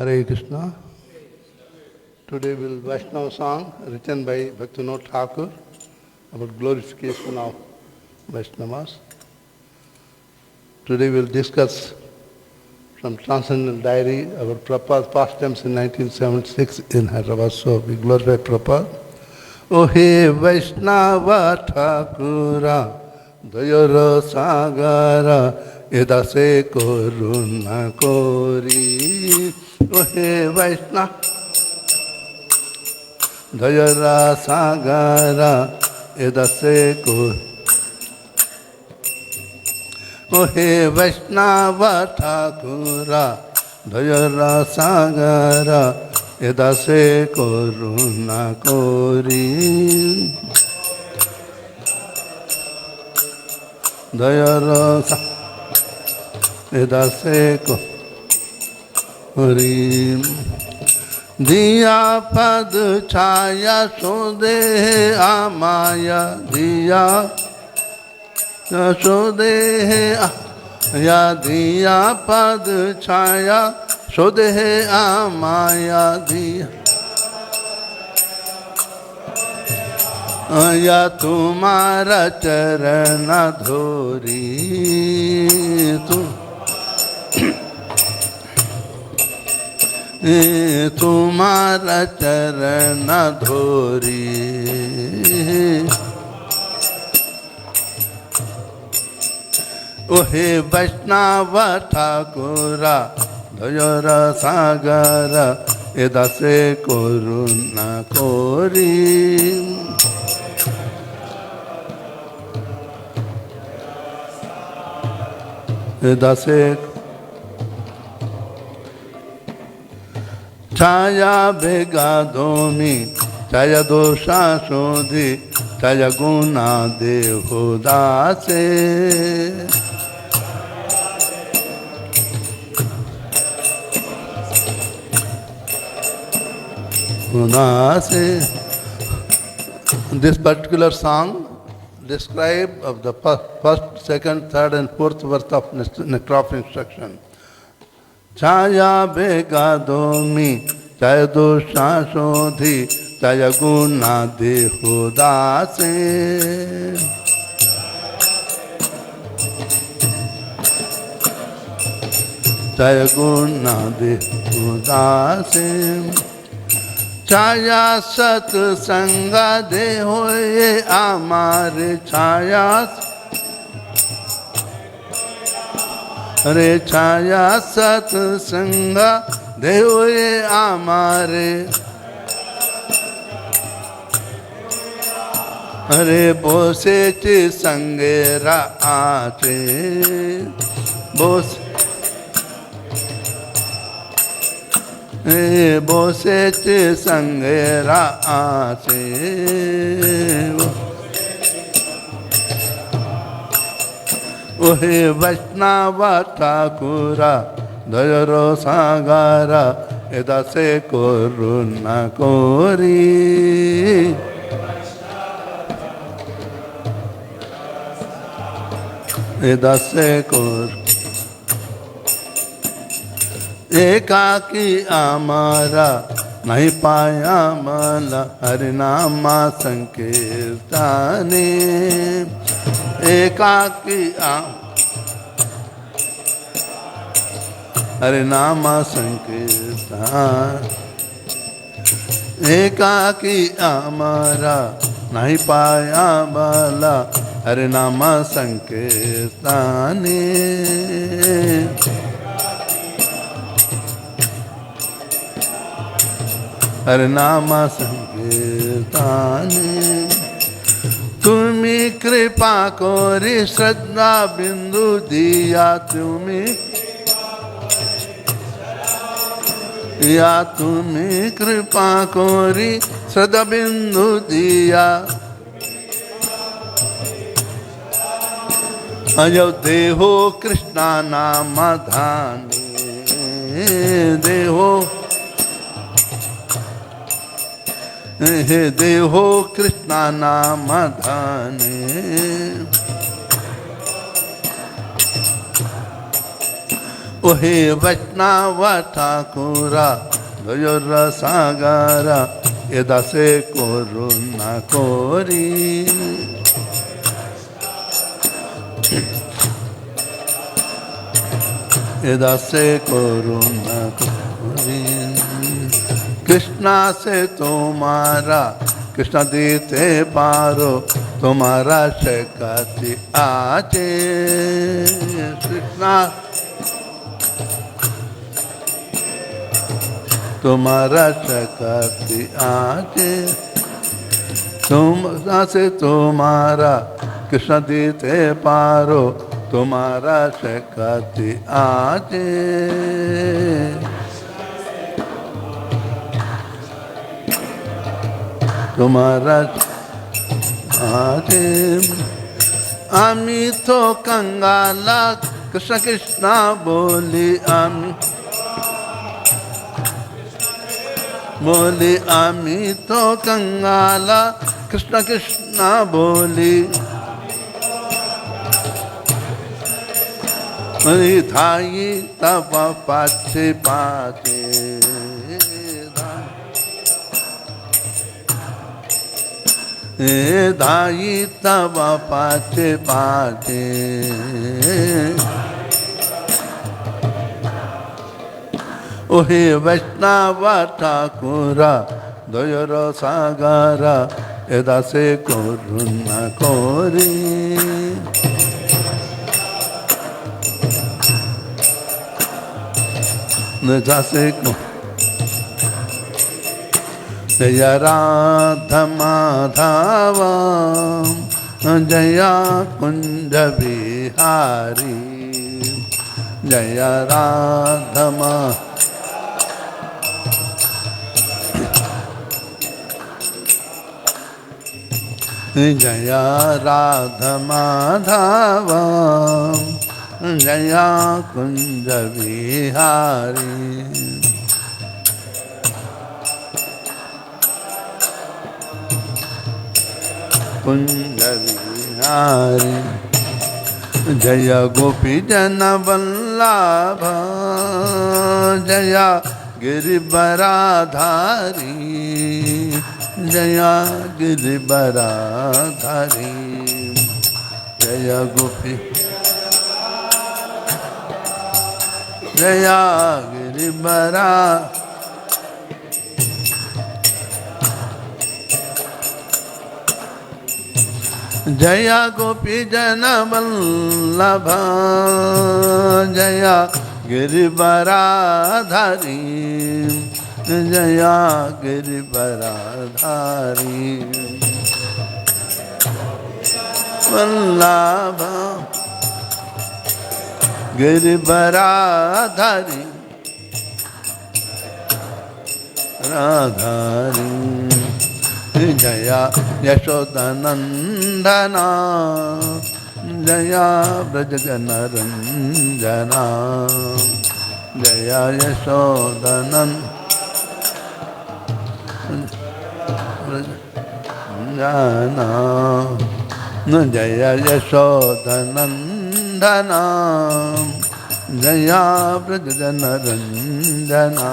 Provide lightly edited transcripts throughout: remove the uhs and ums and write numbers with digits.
Hare Krishna. Today we'll Vaishnava song written by Bhaktivinoda Thakur about glorification of Vaishnavas. Today we'll discuss from Transcendental Diary about Prabhupada's pastimes in 1976 in Hyderabad. So we glorify Prabhupada. O he Vaishnava Thakura Dayara Sagara Edase Koruna Kori. O he Vaishnava Dayara Sagara Edase Koruna. O he Vaishnava Thakura Dayara Sagara Edase Koruna Kori. Dayara Edase Kori. Diya pad chaya sode amaya diya sode ya diya pad chaya sode amaya diya ya tumhara charana dhori tu तुम्हारा चरण धोरी. ओहे वैष्णव ठाकुरा their सागर एदासे करुणा कोरी. एदासे छाया बेगादोमी छाया दोषा शोधि छाया गुना देहो दासे. This particular song describe of the first, second, third and fourth verse of nectar instruction. Chaya begadomi, chaya dosha shodhi, chaya guna deho dase. Chaya guna deho dase. Chaya sat sanga deho ye amare chaya. अरे छाया सत्संगा देव ये आमारे. अरे बोसे चे संगेरा आचे बोस बोसे चे संगेरा आचे. ओहे वैष्णव ठाकुरा दयरो सागरा एदासे करुणा कोरी. एदासे core एकाकी आमारा नहीं पाया माला हरिनामा संकीर्तने. एकाकी हरिनामा संकीर्तन. एकाकी आमारा नहीं पाया बाला हरिनामा संकीर्तने. हरिनामा संकीर्तने. तुम्ही कृपा कोरी श्रद्धा बिंदु दिया तुम्ही या तुम्ही कृपा कोरी श्रद्धा बिंदु दिया. अयो देहो कृष्णा नाम धाने देहो हे देहो कृष्णा नाम धाने. ओहे वैष्णव ठाकुरा दयर सागरा एदासे करुणा कोरी एदासे करुणा कोरी कृष्णा से तुम्हारा कृष्ण देते पारो तुम्हारा शक्ति आचे कृष्णा तुम्हारा शक्ति आचे तुम से तुम्हारा कृष्ण देते पारो तुम्हारा शक्ति आचे तुम्हारा आचे आमी तो कंगाला कृष्ण कृष्ण बोली आमी तो कंगाला कृष्ण कृष्ण बोली धाई तब पाछे पाछे धाई तब पाछे पाछे ओहे वैष्णव ठाकुरा दयर सागरा एदासे करुणा कोरी एदासे जय राधा माधव जय कुंज बिहारी जय राधा जय राधा माधव जय कुंज बिहारी कुंज बिहारी जय गोपी जन वल्लभ जय गिरिवराधारी जय गिरिवराधारी जय गोपी जय गिरिवरा जय गोपी जन वल्लभ जय गिरिवराधारी जय गिरिवराधारी वल्लभ गिरिवराधारी राधारी जय यशोदनंदना जय ब्रजगणरंजना जय यशोदनंदना जय यशोदनंदना जय ब्रजगणरंजना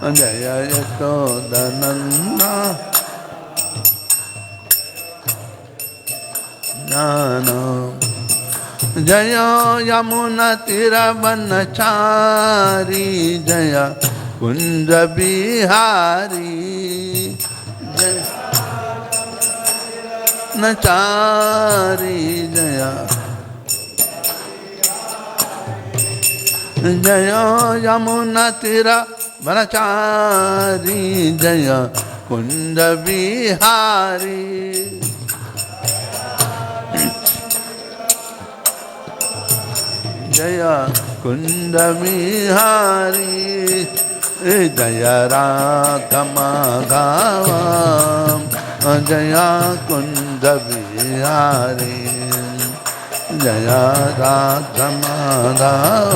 जय यशोदनंदना जय यमुना तीरवनचारी जय कुंज बिहारी जय नचारी जय जय यमुना तीरवनचारी जय कुंज बिहारी जय कुंज बिहारी जय राधा माधव जय कुंज बिहारी जय राधा माधव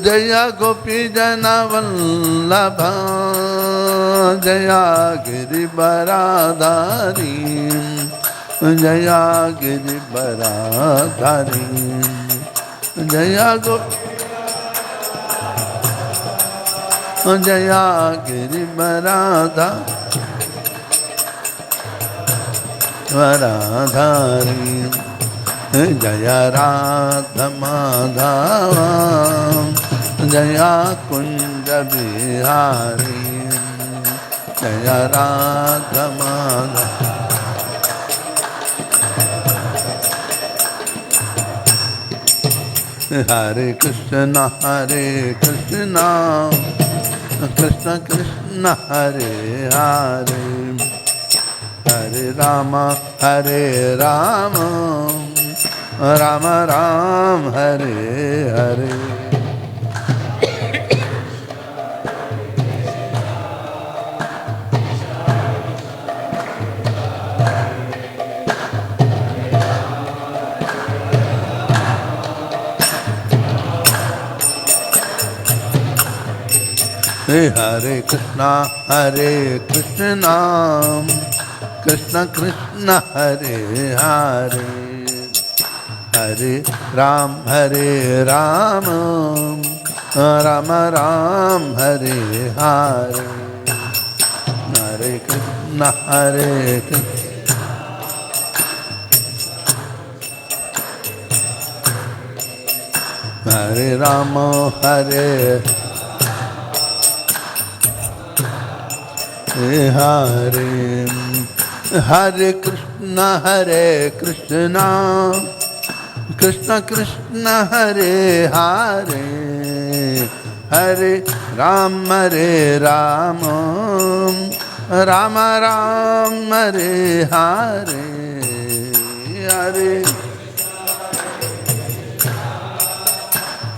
जय गोपी जन वल्लभ जय गिरिवराधारी जया गिरिवराधारी जया जया गिरिवराधारी जया राधा माधवा जया कुंज बिहारी जया राधा माधवा हरे कृष्ण कृष्ण कृष्ण हरे हरे हरे राम राम राम हरे हरे हरे कृष्ण कृष्ण कृष्ण हरे हरे हरे राम राम राम हरे हरे हरे कृष्ण हरे राम हरे हरे हरे कृष्ण कृष्ण कृष्ण हरे हरे हरे राम राम राम हरे हरे हरे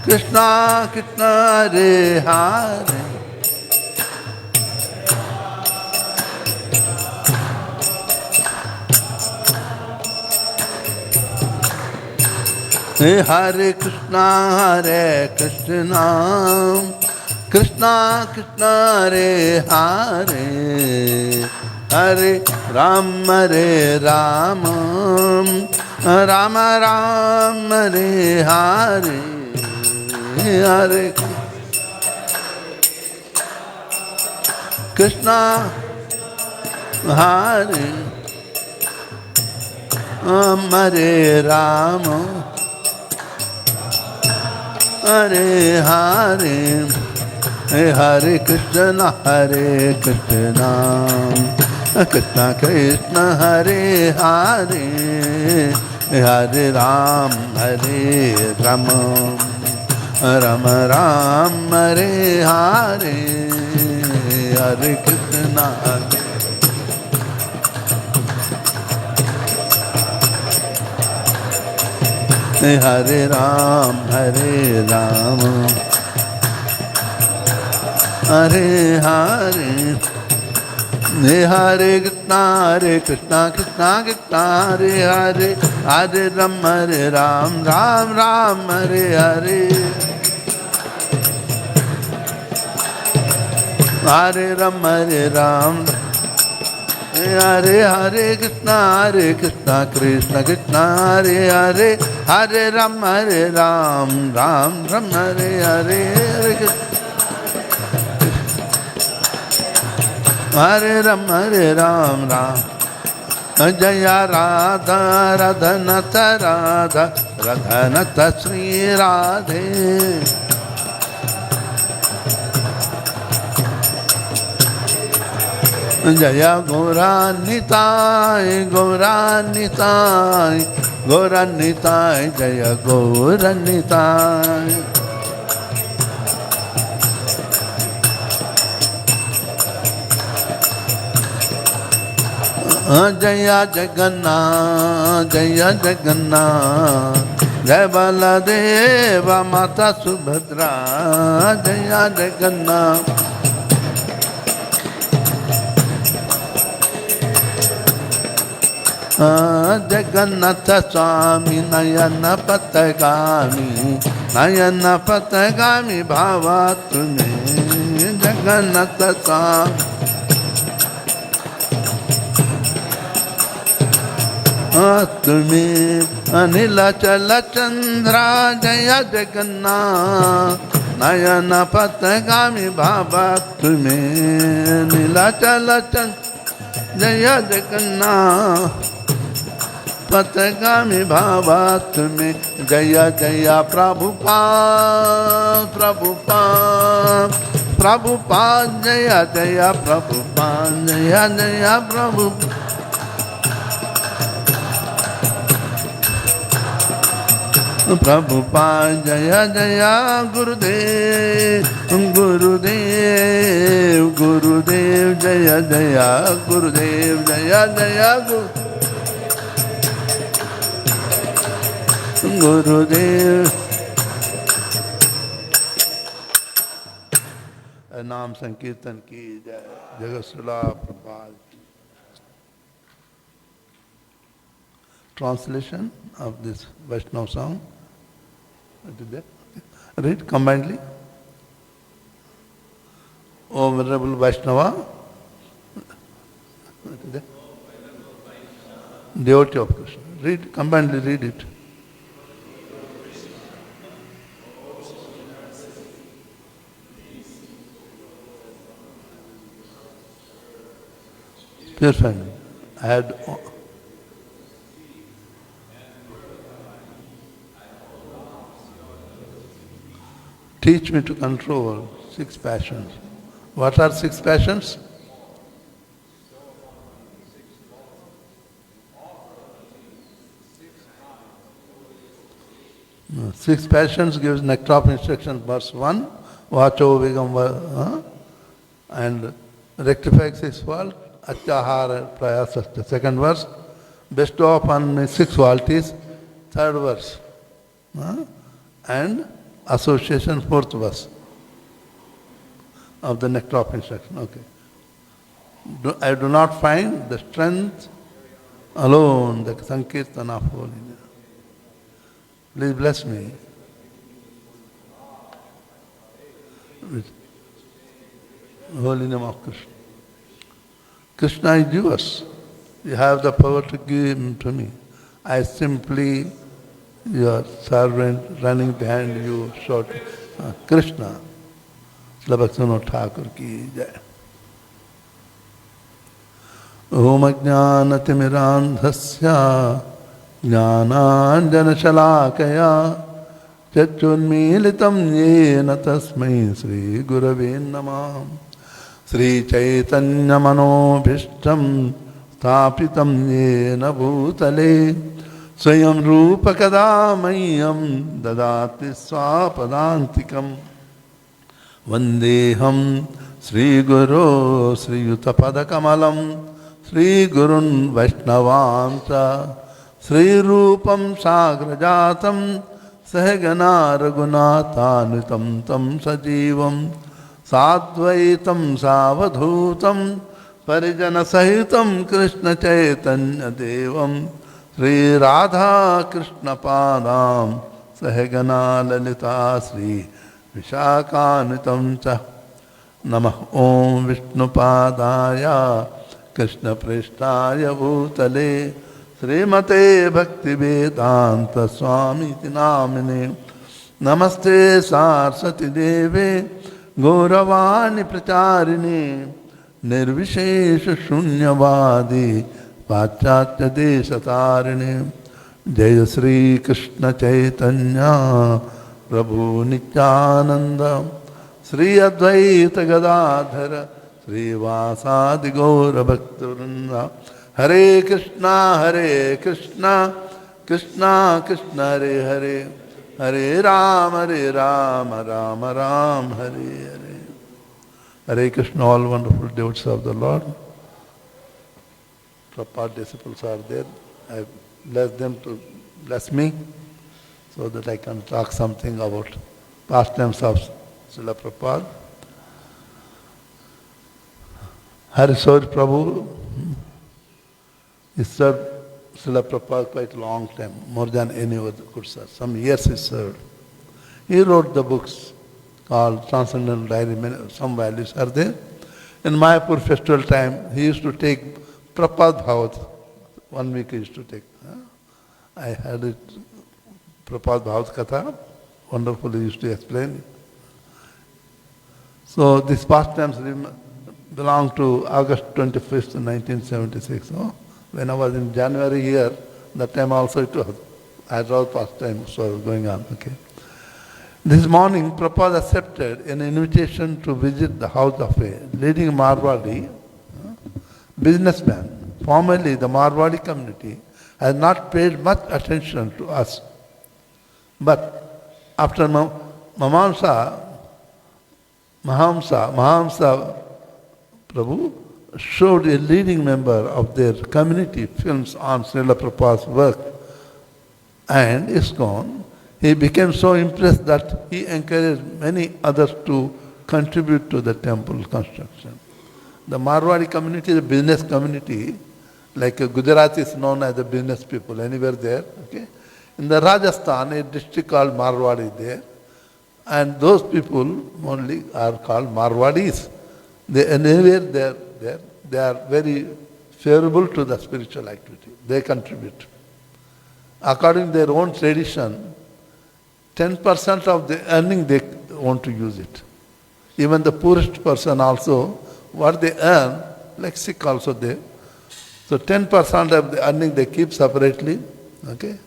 कृष्ण कृष्ण हरे हरे हरे कृष्ण कृष्ण कृष्ण हरे हरे हरे राम राम राम राम हरे हरे हरे कृष्ण हरे हरे राम हरे हरे हरे कृष्ण कृष्ण कृष्ण हरे हरे हरे राम राम राम हरे हरे हरे कृष्ण हरे राम हरे हरे हरे कृष्ण कृष्ण कृष्ण हरे हरे हरे राम राम हरे हरे हरे राम हरे हरे कृष्ण कृष्ण कृष्ण हरे हरे हरे राम राम राम हरे हरे हरे राम राम जय राधा रधनत राधा रधनत श्री राधे जय गौरान्विताय गौरान्विताय गौरान्विताय जय गौरान्विताय जय जगन्नाथ जय जगन्नाथ जय बलदेव माता सुभद्रा जय जगन्नाथ जगन्नाथ स्वामी नयन पथगामी भावा तुम्हें जगन्नाथ स्वामी तुम्हें अनिलचल चंद्रा जय जगन्नाथ नयन पथगामी बाबा तुम्हें नीलाचल चंद्र जय जगन्नाथ पथगामी बाबा तुम्हें जय जय प्रभुपाद प्रभुपाद प्रभुपाद जय जय प्रभुपाद जय जय प्रभुपाद प्रभुपाद जय जय गुरुदेव गुरुदेव गुरुदेव जय जय गुरुदेव जय जय गुरुदेव नाम संकीर्तन की जय जगत सुला प्रभात. Translation of this Vaishnava song. Read combinedly. O Venerable Vaishnava, devotee of Krishna. Read combinedly, read it. Purify me. I had teach me to control 6 passions. What are 6 passions? No, 6 passions gives nectar of instruction, verse 1, Vacho Vigam, and rectify 6 faults, Achahara Prayasasta. Second verse, bestow upon me 6 qualities, third verse, and association, 4th verse of the nectar of instruction. Okay. I do not find the strength alone, the Sankirtan of holiness. Please bless me with holy name of Krishna. Krishna is yours. You have the power to give him to me. I simply, your servant running behind you, shout, Krishna. Labhaksano Thakur ki jai. Om Ajnanatimirandhasya Jnananjanashalakaya Chachunmilitam Yena Tasmai Sri Gurave Namah Sri Chaitanya Manobhishtam Sthapitam Yena Bhutale Swayam Rupa Kadamayam Dadati Swapadantikam Vandeham Sri Guru Sri Yutapada Kamalam Sri Gurun Vaishnavamsa Sri Rupam Sagrajatam Sahagana Raghunatanitam Tam Sajivam Sadvaitam Savadhutam Parijana Sahitam Krishna Chaitanya Devam Sri Radha Krishna Padam Sahagana Lalita Sri Vishakanitam Cha Namah Om Vishnu Padaya Krishna Prishtaya Bhutale Srimate Bhakti Vedanta Swami Namine Namaste Saraswati Deve Gauravani Pracharini Nirvishesha Shunyavadi Pachatya Desatarini Jaya Sri Krishna Chaitanya Prabhu Nityananda Sri Advaita Gadadhara Sri Vasadi Gaura Bhaktivinoda Hare Krishna Krishna Krishna Hare Hare Hare Rama Rama Rama Hare Hare. Hare Krishna, all wonderful devotees of the Lord. Prabhupada disciples are there. I bless them to bless me so that I can talk something about pastimes of Srila Prabhupada. Harisori Prabhu, he served Srila Prabhupada quite a long time, more than any other could serve. Some years he served. He wrote the books called Transcendental Diaries, some values are there. In Mayapur festival time, he used to take Prabhupada Bhavat, 1 week I used to take. I had it, Prabhupada Bhavad Katha, wonderfully used to explain. So these pastimes belong to August 25th, 1976. When I was in January here, that time also it was Hyderabad pastime was going on. Okay. This morning, Prabhupada accepted an invitation to visit the house of a leading Marwadi businessman. Formerly, the Marwadi community has not paid much attention to us. But after Mahamsa Prabhu showed a leading member of their community films on Srila Prabhupada's work and ISKCON, he became so impressed that he encouraged many others to contribute to the temple construction. The Marwadi community is a business community, like Gujarat is known as the business people, anywhere there. Okay? In the Rajasthan, a district called Marwadi there, and those people only are called Marwadis. Anywhere they are very favorable to the spiritual activity. They contribute. According to their own tradition, 10% of the earning they want to use it. Even the poorest person also, what they earn, like Sikh also there. So 10% of the earning they keep separately, okay,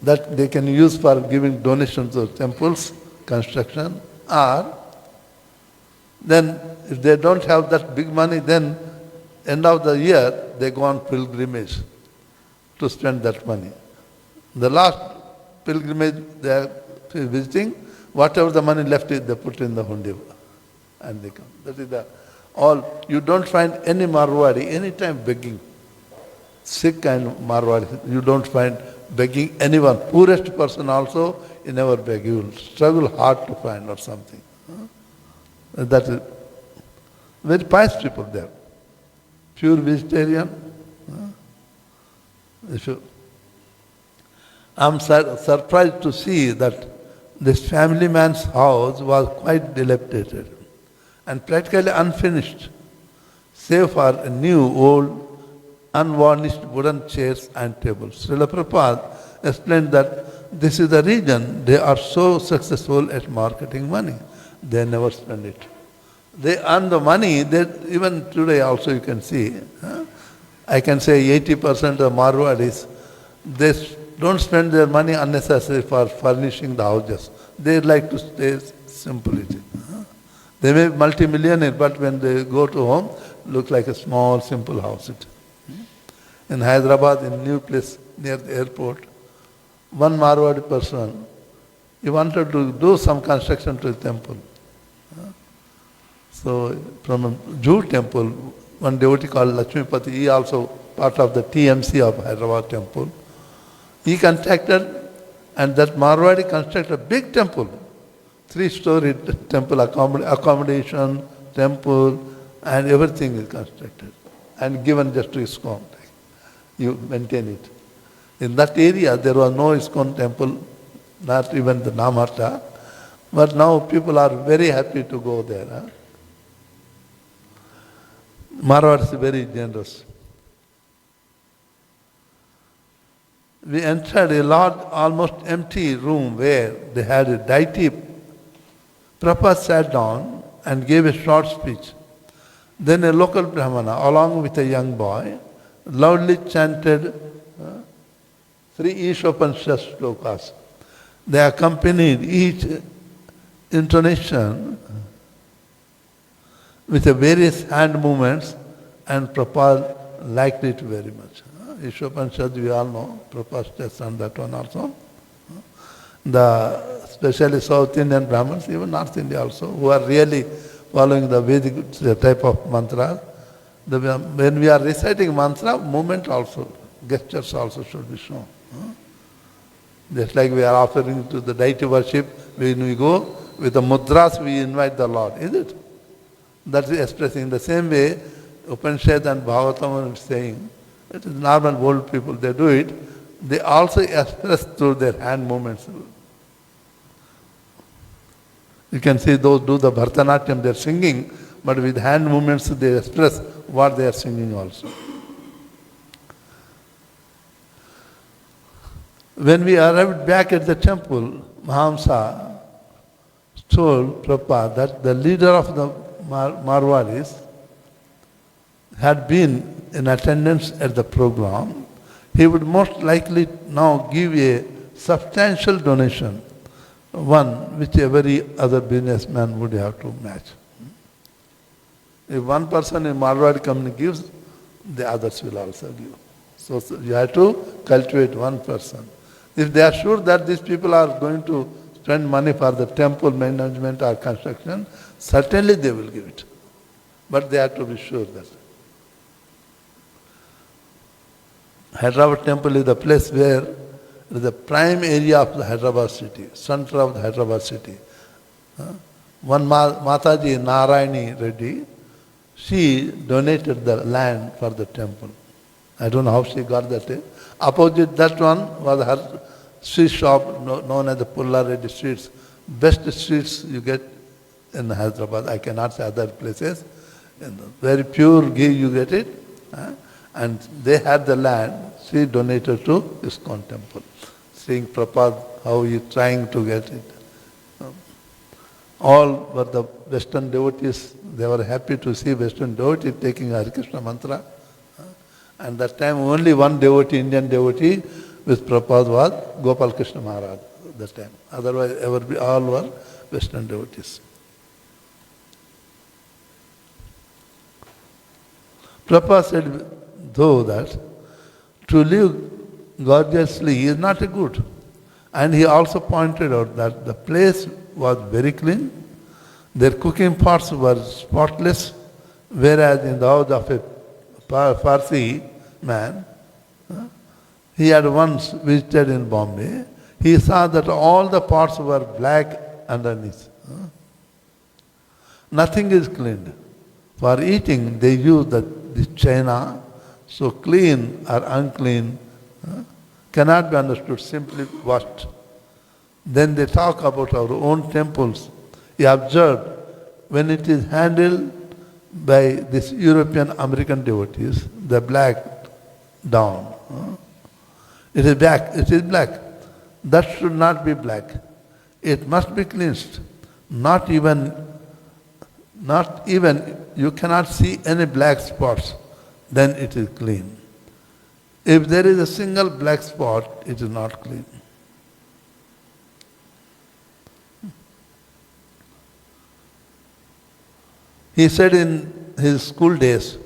that they can use for giving donations to temples, construction, or then if they don't have that big money, then end of the year they go on pilgrimage to spend that money. The last pilgrimage they are visiting, whatever the money left is they put in the hundi and they come. That is the all. You don't find any Marwadi anytime begging. Sikh and Marwadi, you don't find begging anyone. Poorest person also, you never beg. You will struggle hard to find or something. That is very pious people there. Pure vegetarian. I'm surprised to see that this family man's house was quite dilapidated and practically unfinished, save for a new, old, unvarnished wooden chairs and tables. Srila Prabhupada explained that this is the reason they are so successful at marketing money. They never spend it. They earn the money, even today also you can see. I can say 80% of Marwadis, they don't spend their money unnecessarily for furnishing the houses. They like to stay simplicity. They may be multi-millionaire, but when they go to home, look like a small, simple house. In Hyderabad, in a new place near the airport, one Marwadi person, he wanted to do some construction to the temple. So from a Jew temple, one devotee called Lakshmipati, he also part of the TMC of Hyderabad temple. He constructed, and that Marwadi constructed a big temple, 3-story temple, accommodation, temple, and everything is constructed and given just to ISKCON. You maintain it. In that area, there was no ISKCON temple, not even the Namata, but now people are very happy to go there. Marwadi is very generous. We entered a large, almost empty room where they had a deity. Prabhupada sat down and gave a short speech. Then a local Brahmana, along with a young boy, loudly chanted 3 Ishopanishad shlokas. They accompanied each intonation with the various hand movements, and Prabhupada liked it very much. Ishopanishad, we all know, Prabhupada tests on that one also. Especially South Indian Brahmins, even North India also, who are really following the Vedic type of mantra. When we are reciting mantra, movement also, gestures also should be shown. Just like we are offering to the deity worship, when we go with the mudras, we invite the Lord, is it? That is expressing the same way Upanishad and Bhagavatam are saying. It is normal old people, they do it. They also express through their hand movements. You can see those do the Bharatanatyam, they are singing, but with hand movements they express what they are singing also. When we arrived back at the temple, Mahamsa told Prabhupada that the leader of the Marwadis had been in attendance at the program. He would most likely now give a substantial donation, one which every other businessman would have to match. If one person in Marwadi company gives, the others will also give. So you have to cultivate one person. If they are sure that these people are going to spend money for the temple management or construction, certainly they will give it. But they have to be sure that. Hyderabad temple is the place where it is the prime area of the Hyderabad city, center of the Hyderabad city. One Mataji Narayani Reddy, she donated the land for the temple. I don't know how she got that. Opposite that one was her street shop known as the Pulla Reddy Streets. Best streets you get in Hyderabad. I cannot say other places. Very pure ghee you get it. And they had the land. She donated to ISKCON temple. Seeing Prabhupada, how he is trying to get it. All were the Western devotees. They were happy to see Western devotees taking Hare Krishna mantra. And that time only one devotee, Indian devotee, with Prabhupada was Gopal Krishna Maharaj at that time. Otherwise, all were Western devotees. Prabhupada said, though, that to live gorgeously is not a good. And he also pointed out that the place was very clean. Their cooking pots were spotless, whereas in the house of a Parsi man, he had once visited in Bombay, he saw that all the pots were black underneath. Nothing is cleaned. For eating, they use the china, so clean or unclean cannot be understood simply washed. Then they talk about our own temples. You observed when it is handled by these European American devotees, the black down. It is black. That should not be black. It must be cleansed. Not even you cannot see any black spots, then it is clean. If there is a single black spot, it is not clean. He said in his school days,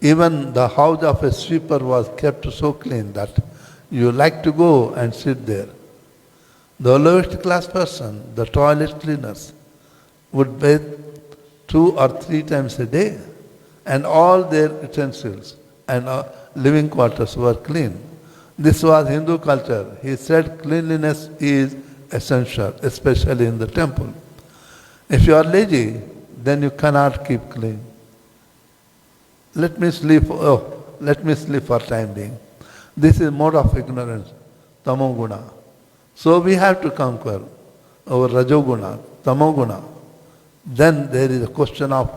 even the house of a sweeper was kept so clean that you like to go and sit there. The lowest class person, the toilet cleaners, would bathe 2 or 3 times a day, and all their utensils and living quarters were clean. This was Hindu culture. He said cleanliness is essential, especially in the temple. If you are lazy, then you cannot keep clean. Let me sleep for time being. This is mode of ignorance, tamoguna. So we have to conquer our rajoguna, tamoguna. Then there is a question of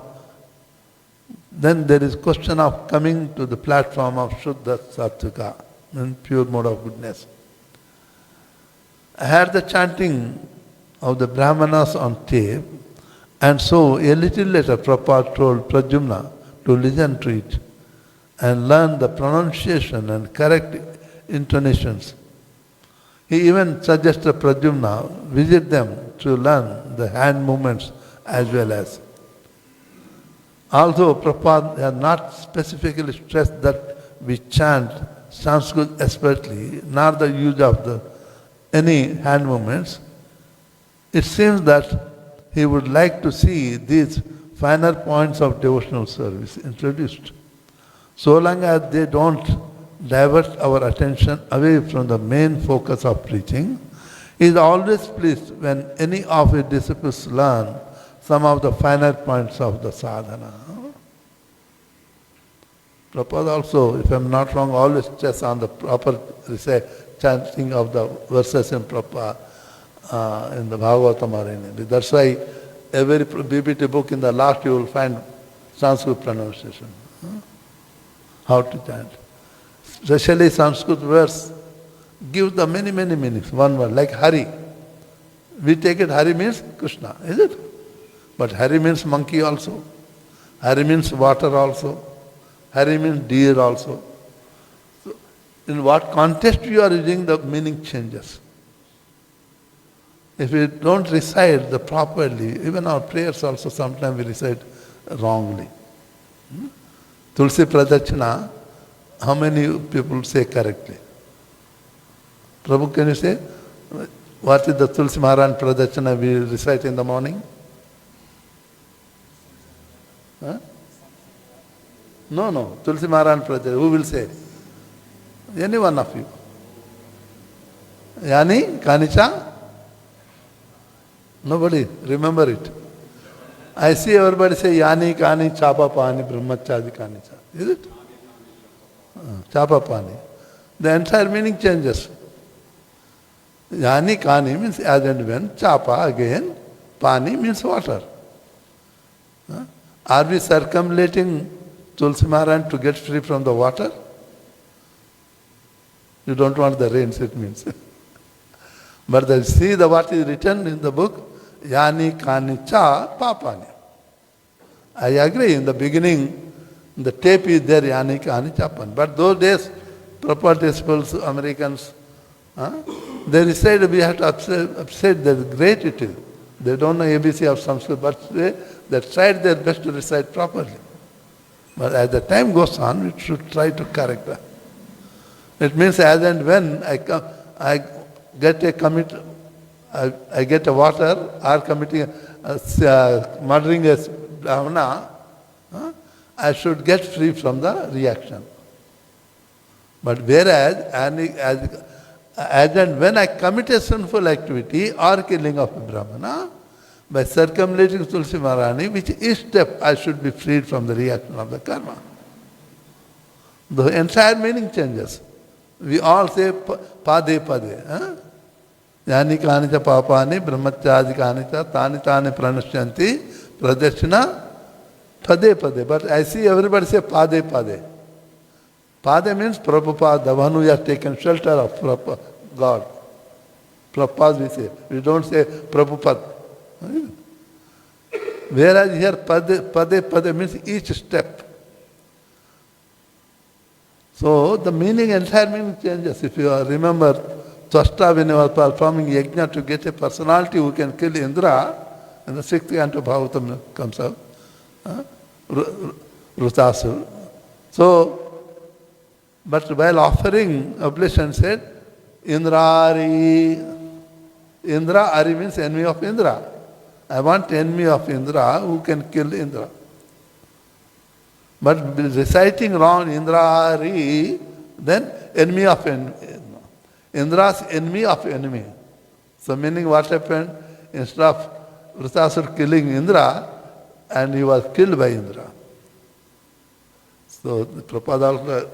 coming to the platform of Shuddha Sattvika, in pure mode of goodness. I had the chanting of the Brahmanas on tape, and so a little later Prabhupada told Pradyumna to listen to it and learn the pronunciation and correct intonations. He even suggested Pradyumna visit them to learn the hand movements as well as. Although Prabhupada has not specifically stressed that we chant Sanskrit expertly, nor the use of any hand movements, it seems that he would like to see these finer points of devotional service introduced. So long as they don't divert our attention away from the main focus of preaching, he is always pleased when any of his disciples learn some of the finer points of the sadhana. Prabhupada also, if I am not wrong, always stress on the proper chanting of the verses in Prabhupada, in the Bhagavatam. That's why every BBT book in the last you will find Sanskrit pronunciation. How to chant. Especially Sanskrit verse, gives the many, many meanings. One word, like Hari. We take it Hari means Krishna, is it? But Hari means monkey also. Hari means water also. Hari means deer also. So in what context you are using, the meaning changes. If we don't recite the properly, even our prayers also sometimes we recite wrongly. Tulsi Pradachina, how many people say correctly? Prabhu, can you say? What is the Tulsi Maharaj Pradachina we recite in the morning? Huh? No. Tulsi Maharaj Pradachina. Who will say? Any one of you. Yani, Kanicha? Nobody. Remember it. I see everybody say Yani, Kani, Chapa, Pani, Brahmachadi, Kanicha. Is it? Chapa, Pani. The entire meaning changes. Yani, Kani means as and when. Chapa again. Pani means water. Are we circumlating Tulsi Maharaj to get free from the water? You don't want the rains, it means. But see what is written in the book, Yani Kani Cha Papani. I agree, in the beginning, the tape is there, Yani Kani Chapan. But those days, proper disciples, Americans, they decided we have to upset that great it is. They don't know ABC of Sanskrit, but they tried their best to recite properly. But as the time goes on, we should try to correct that. It means as and when I get a commit, I get a water or committing, murdering a brahmana, I should get free from the reaction. But whereas, as and when I commit a sinful activity or killing of a brahmana, by circumlating Tulsi Maharani, which each step I should be freed from the reaction of the karma. The entire meaning changes. We all say pade pade. Yani kanicha papani brahmachadi kanicha tani tani pranashyanti pradeshina pade pade. But I see everybody say pade pade. Pade means Prabhupada, the one who has taken shelter of God. Prabhupada we say. We don't say Prabhupada. Whereas here pade means each step. So the meaning, entire meaning changes. If you remember, Twasta when he was performing yajna to get a personality who can kill Indra, and the sixth canto Bhagavatam comes out, Rutasur. So, but while offering oblation said, Indra Ari means enemy of Indra. I want enemy of Indra who can kill Indra. But reciting wrong Indra Ari, then enemy of enemy. Indra's enemy of enemy. So meaning what happened? Instead of Vritasur killing Indra, and he was killed by Indra. So the Prabhupada also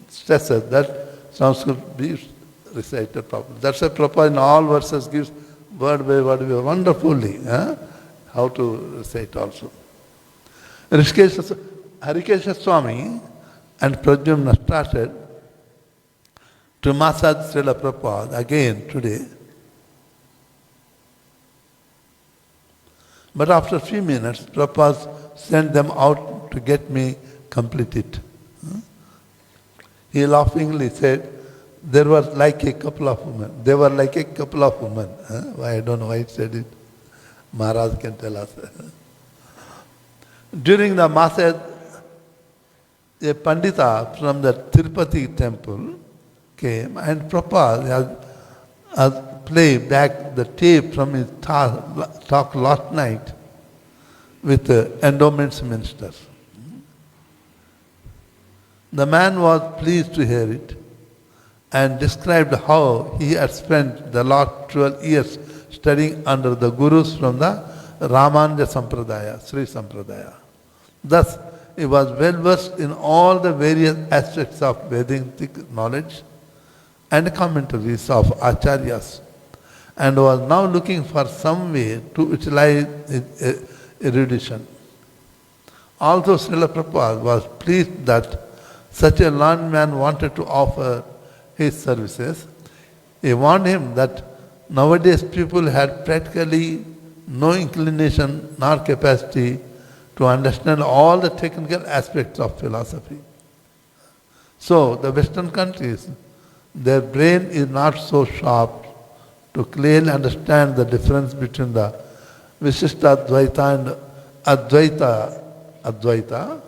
stresses that Sanskrit be recited properly. That's why Prabhupada in all verses gives word by word wonderfully how to recite also. Harikesha Swami and Pradyumna started to massage Srila Prabhupada again today. But after a few minutes, Prabhupada sent them out to get me completed. He laughingly said, there was like a couple of women. They were like a couple of women. I don't know why he said it. Maharaj can tell us. During the massage, a Pandita from the Tirupati temple came and Prabhupada has played back the tape from his talk last night with the endowments minister. The man was pleased to hear it and described how he had spent the last 12 years studying under the gurus from the Ramananda Sampradaya, Sri Sampradaya. Thus, he was well versed in all the various aspects of Vedic knowledge and commentaries of Acharyas, and was now looking for some way to utilize his erudition. Although Srila Prabhupada was pleased that such a learned man wanted to offer his services, He warned him that nowadays people had practically no inclination nor capacity to understand all the technical aspects of philosophy. So the Western countries, their brain is not so sharp to clearly understand the difference between the Vishishtadvaita and Advaita, Advaita,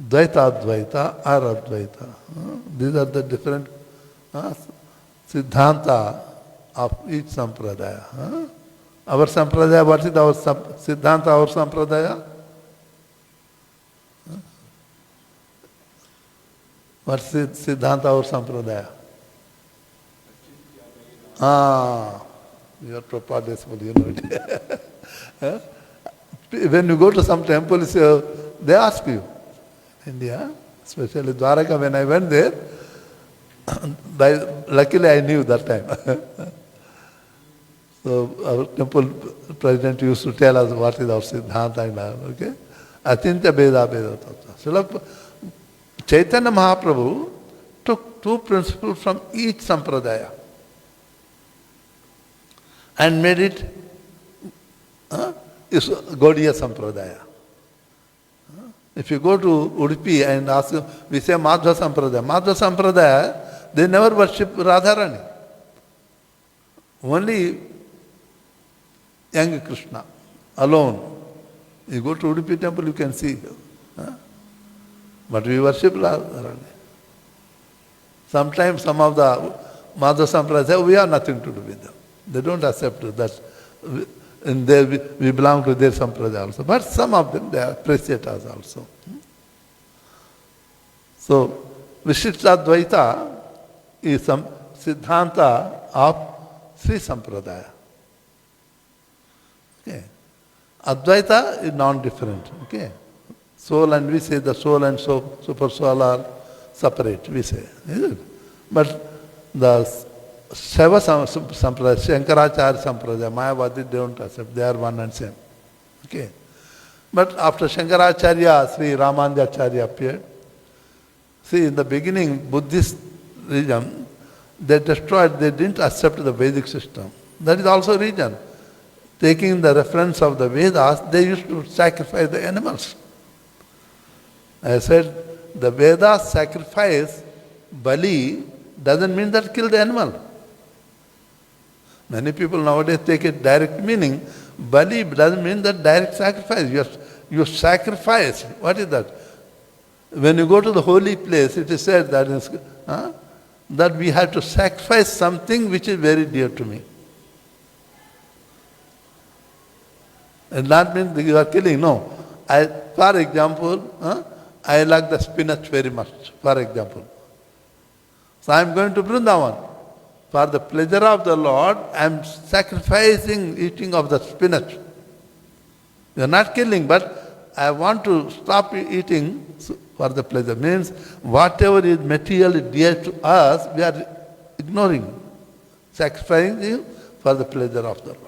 Dvaita Advaita or Advaita. These are the different Siddhanta of each Sampradaya. Our Sampradaya, what is our Siddhanta, our Sampradaya? What is Siddhanta, our Sampradaya? You are proper disciple, you know it. When you go to some temple, they ask you. India, especially Dwaraka, when I went there, luckily I knew that time. So our temple president used to tell us what is our Siddhanta and all, okay? Atintya Beda Beda Tattva. So Chaitanya Mahaprabhu took two principles from each Sampradaya and made it Gaudiya Sampradaya. If you go to Udupi and ask, we say Madhva Sampradaya. Madhva Sampradaya, they never worship Radharani. Only young Krishna, alone. You go to Udupi temple, you can see. But we worship Radharani. Sometimes some of the Madhva Sampradaya say, we have nothing to do with them. They don't accept that. And we belong to their Sampradaya also. But some of them, they appreciate us also. So, Vishishtadvaita is some Siddhanta of Sri Sampradaya. Okay. Advaita is non-different. Okay. Soul and we say the soul and super soul are separate, we say. Is it? But the Shaiva Sampradaya, Shankaracharya Sampradaya, Mayavadi, they don't accept, they are one and same. Okay. But after Shankaracharya, Sri Ramanujacharya appeared. See, in the beginning, Buddhist religion, they destroyed, they didn't accept the Vedic system. That is also reason. Taking the reference of the Vedas, they used to sacrifice the animals. I said, the Vedas sacrifice Bali doesn't mean that kill the animal. Many people nowadays take it direct meaning. Bali doesn't mean that direct sacrifice. You sacrifice. What is that? When you go to the holy place, it is said that we have to sacrifice something which is very dear to me. And that means you are killing. No. For example, I like the spinach very much, for example. So I am going to Vrindavan. For the pleasure of the Lord, I am sacrificing eating of the spinach. You are not killing, but I want to stop eating for the pleasure. Means whatever is material dear to us, we are ignoring, sacrificing for the pleasure of the Lord.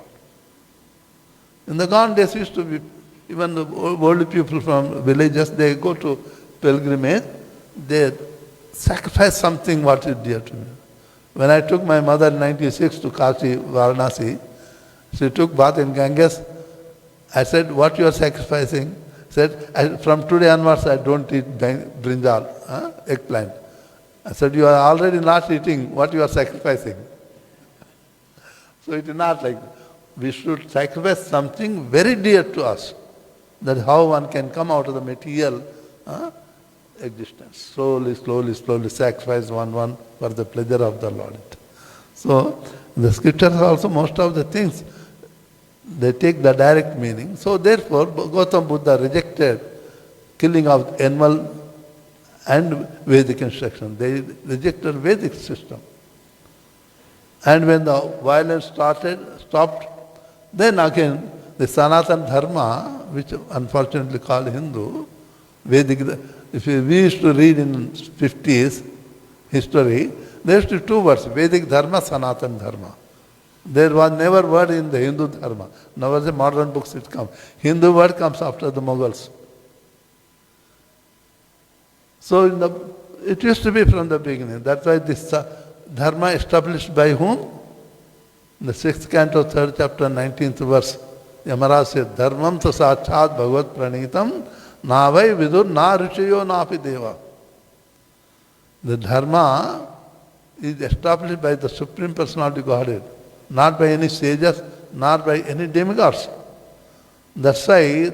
In the gone days used to be, even the old people from villages, they go to pilgrimage, they sacrifice something what is dear to me. When I took my mother in 96 to Kashi, Varanasi, she took bath in Ganges. I said, what you are sacrificing? Said, from today onwards I don't eat brinjal, eggplant. I said, you are already not eating what you are sacrificing. So it is not like that. We should sacrifice something very dear to us. That is how one can come out of the material existence. Slowly sacrifice one for the pleasure of the Lord. So the scriptures also, most of the things, they take the direct meaning. So therefore, Gautam Buddha rejected killing of animal and Vedic instruction. They rejected Vedic system. And when the violence stopped, then again the Sanatana Dharma, which unfortunately called Hindu, Vedic, we used to read in 50s history, there used to be two words, Vedic Dharma, Sanatana Dharma. There was never word in the Hindu Dharma. Nowadays modern books it comes. Hindu word comes after the Mughals. So it used to be from the beginning. That's why this dharma established by whom? In the 6th canto, 3rd chapter, 19th verse, Yamaraj says, Dharmam sa sachat bhagavat pranitam navai vidur na richayo napi deva. The dharma is established by the Supreme Personality Godhead, not by any sages, not by any demigods. That's why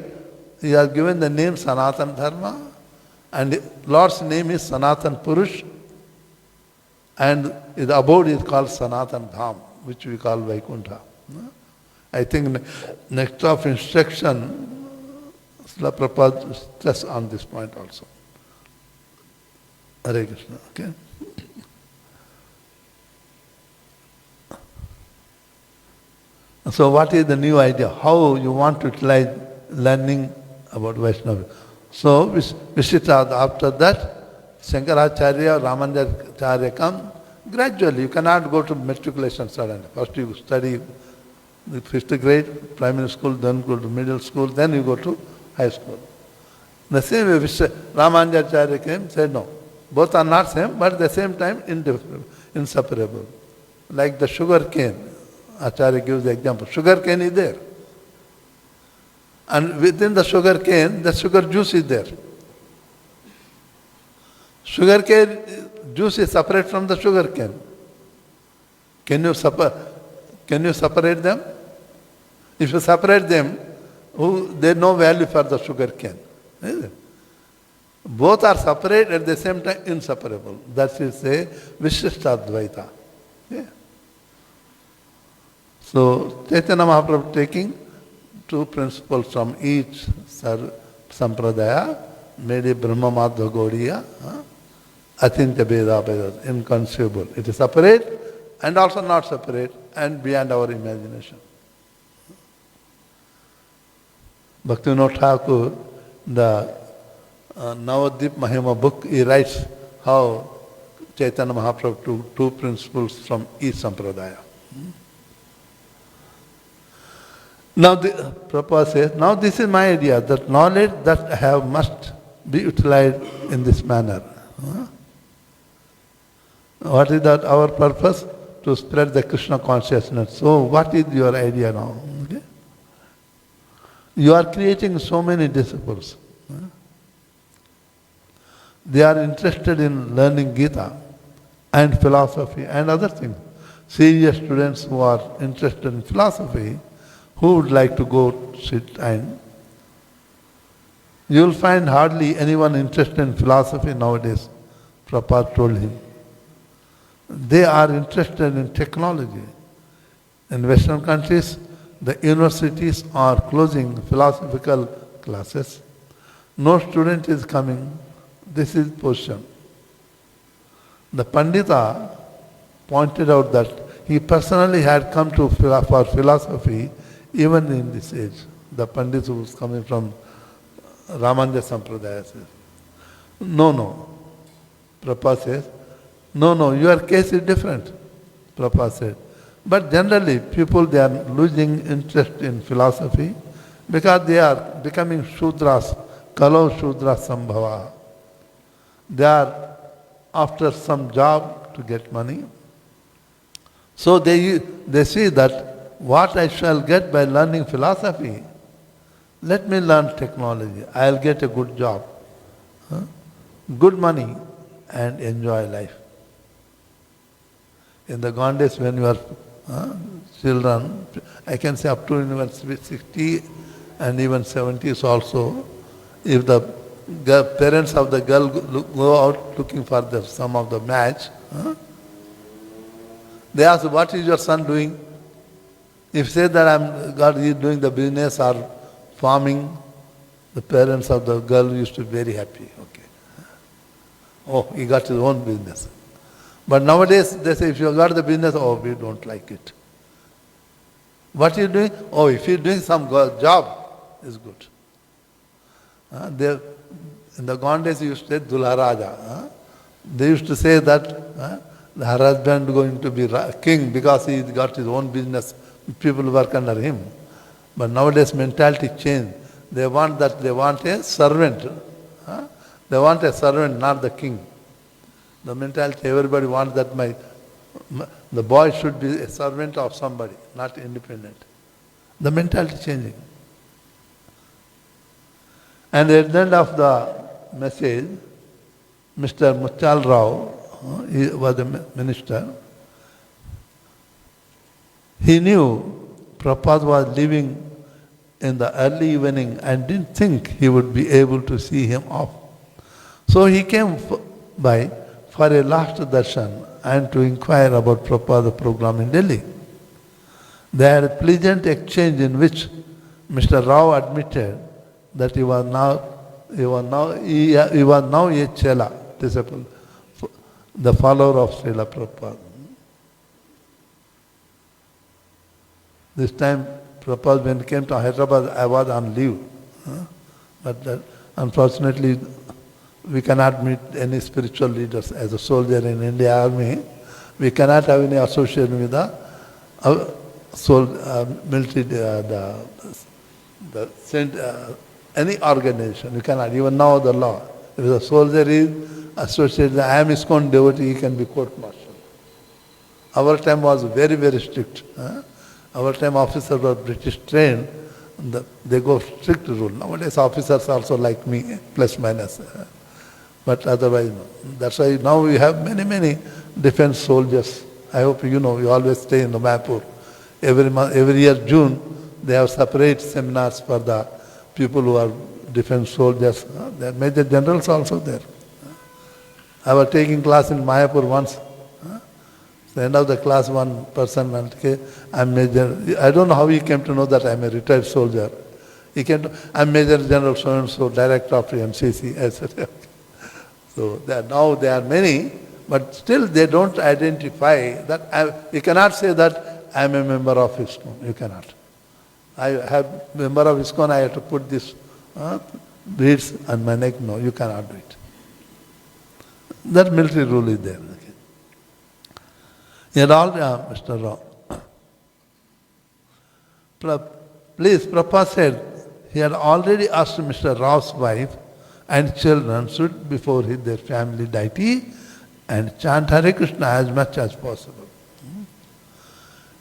he has given the name Sanatana Dharma, and Lord's name is Sanatana Purush, and his abode is called Sanatana Dham, which we call Vaikuntha. I think next of instruction, Srila Prabhupada stress on this point also. Hare Krishna, okay? So what is the new idea? How you want to utilize learning about Vaishnava? So Vishita, after that, Shankaracharya, Ramanujacharya come gradually. You cannot go to matriculation suddenly. First you study the 5th grade, primary school, then go to middle school, then you go to high school. The same way Ramanujacharya came, said no. Both are not same, but at the same time inseparable. Like the sugar cane. Acharya gives the example. Sugar cane is there. And within the sugar cane, the sugar juice is there. Sugar cane juice is separate from the sugar cane. Can you separate them? If you separate them, there is no value for the sugar cane. Is it? Both are separate at the same time inseparable. That is a Vishishtadvaita. Yeah. So Chaitanya Mahaprabhu taking 2 principles from each sampradaya, made a Brahma Madhva Gaudiya, Atintya Veda Veda, inconceivable. It is separate and also not separate and beyond our imagination. Bhaktivinoda Thakur, the Navadip Mahima book, he writes how Chaitanya Mahaprabhu took 2 principles from each sampradaya. Now, Prabhupada says, now this is my idea, that knowledge that I have must be utilized in this manner. What is that our purpose? To spread the Krishna consciousness. So, what is your idea now? Okay? You are creating so many disciples. They are interested in learning Gita and philosophy and other things. Serious students who are interested in philosophy, who would like to go sit and you will find hardly anyone interested in philosophy nowadays, Prabhupada told him. They are interested in technology. In Western countries, the universities are closing philosophical classes. No student is coming. This is position. The Pandita pointed out that he personally had come to for philosophy even in this age. The Pandit who was coming from Ramanuja Sampradaya says, no. Prabhupada says, no, your case is different. Prabhupada said. But generally, people, they are losing interest in philosophy because they are becoming Shudras, Kalau Shudra Sambhava. They are after some job to get money. So they see that what I shall get by learning philosophy, let me learn technology. I'll get a good job, good money, and enjoy life. In the gone days when you are children, I can say up to university 60 and even 70s also, if the parents of the girl go out looking for some of the match, they ask, what is your son doing? If say that God is doing the business or farming, the parents of the girl used to be very happy. Okay. Oh, he got his own business. But nowadays they say, if you got the business, oh, we don't like it. What are you doing? Oh, if you're doing some job, is good. In the gone days, you used to say Dulha Raja. They used to say that her husband is going to be king because he got his own business. People work under him. But nowadays mentality changed. They want a servant. They want a servant, not the king. The mentality, everybody wants that my The boy should be a servant of somebody, not independent. The mentality changing. And at the end of the message, Mr. Mutyal Rao, he was a minister, he knew Prabhupada was leaving in the early evening and didn't think he would be able to see him off. So he came by for a last darshan and to inquire about Prabhupada's program in Delhi. They had a pleasant exchange in which Mr. Rao admitted that he was now a Chela, disciple, the follower of Srila Prabhupada. This time, Prabhupada, when he came to Hyderabad, I was on leave. But unfortunately, we cannot meet any spiritual leaders as a soldier in Indian Army. We cannot have any association with the military, any organization. You cannot. Even now the law. If the soldier is associated, I am ISKCON devotee, he can be court-martialed. Our time was very, very strict. Our time officers were British trained. They go strict rule. Nowadays officers also like me, plus minus. But otherwise, no. That's why now we have many, many defense soldiers. I hope you know, we always stay in the Mayapur. Every year, June, they have separate seminars for the people who are defense soldiers. There are major generals also there. I was taking class in Mayapur once. At the end of the class, one person went, okay, I'm Major. I don't know how he came to know that I'm a retired soldier. He came to, I'm Major General so-and-so, Director of MCC. I said, okay. So now there are many, but still they don't identify that. You cannot say that I'm a member of ISKCON. You cannot. I have member of ISKCON, I have to put this beads on my neck. No, you cannot do it. That military rule is there. Yet all, Mr. Rao. Please, Prabhupada said he had already asked Mr. Rao's wife and children should before their family deity and chant Hare Krishna as much as possible.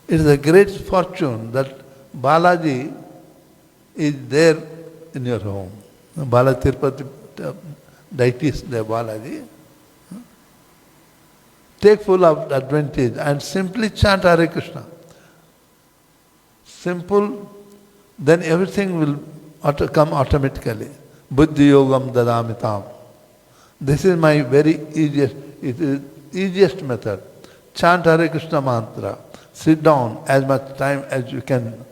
It is a great fortune that Balaji is there in your home. Balaji Tirupati deity is there, Balaji. Take full of advantage and simply chant Hare Krishna. Simple, then everything will come automatically. Buddhi yogam dadamitam. This is my very easiest method. Chant Hare Krishna mantra. Sit down as much time as you can.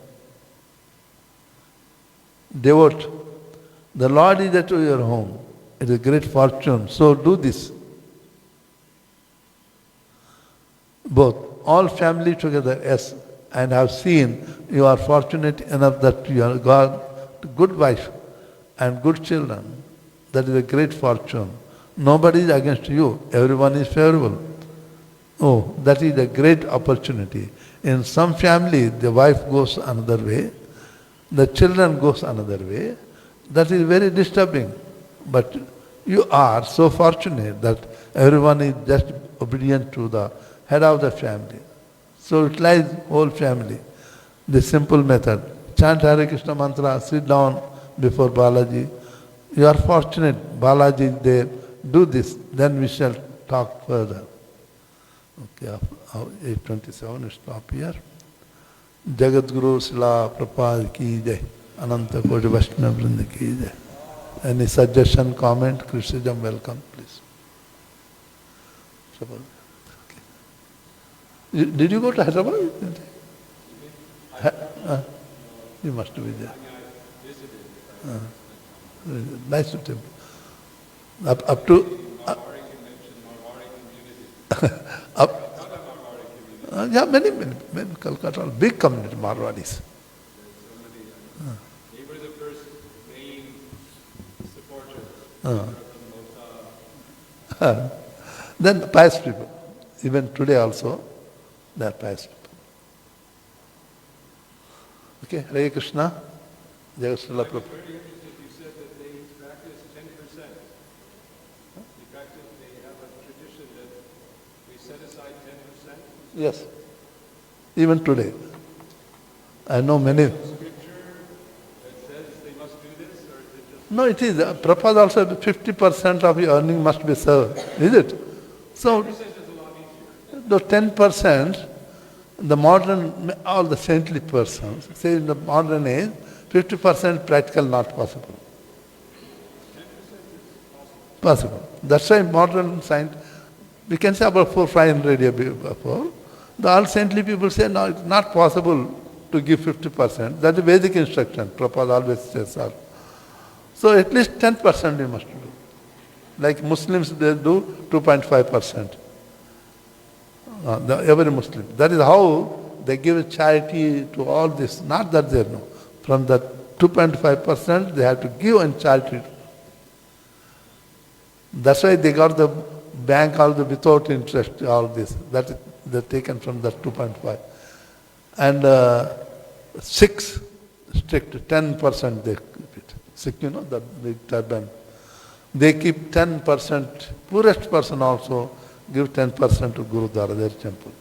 Devote. The Lord is at your home. It is a great fortune. So do this. Both, all family together, yes, and have seen you are fortunate enough that you have got good wife and good children. That is a great fortune. Nobody is against you. Everyone is favorable. Oh, that is a great opportunity. In some family, the wife goes another way, the children goes another way. That is very disturbing. But you are so fortunate that everyone is just obedient to the head of the family. So it lies whole family. The simple method. Chant Hare Krishna mantra, sit down before Balaji. You are fortunate, Balaji is there. Do this, then we shall talk further. Okay, 8:27, we stop here. Jagat Guru Srila Prabhupada ki jai. Ananta Koti Vaishnava Vrinda ki jai. Any suggestion, comment, criticism, welcome, please. Did you go to Hyderabad? You must be there. Nice temple. Up to yeah, many Calcutta, big community Marwadis. They were the first main supporters. Then pious people, even today also, they are pious people. Okay, Hare Krishna, Jai Srila Prabhupada. Very interesting, you said that they practice 10%. They have a tradition that we set aside 10%. Yes. Even today. I know many. No, it is. Prabhupada also 50% of your earning must be served. Is it? So, the 10%, the modern, all the saintly persons, say in the modern age, 50% practical not possible. Possible. That's why modern science, we can say about 500 years before, the all saintly people say, no, it's not possible to give 50%. That's the Vedic instruction. Prabhupada always says that. So at least 10% you must do. Like Muslims, they do 2.5%. Every Muslim. That is how they give charity to all this. Not that they know. From that 2.5%, they have to give in charity. That's why they got the bank all the without interest, all this. That is they're taken from that 2.5. And Sikhs, strict 10% they keep it. Sikh, you know, that big turban. They keep 10%, poorest person also give 10% to Gurudwara, their temple.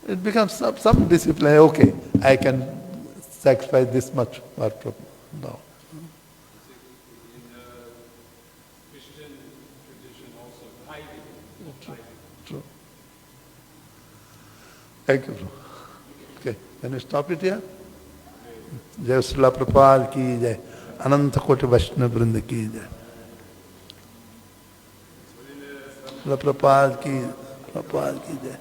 It becomes some discipline. Okay, I can sacrifice this much for Prabhupada. No. Christian tradition also, tithing. True. Thank you. Okay, can we stop it here? जय श्रीला प्रपाद की जय, अनंत कोटि वैष्णव वृंद की जय, श्रीला प्रपाद की जय।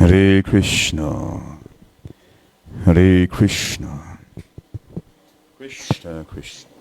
Hare Krishna, Hare Krishna, Krishna Krishna.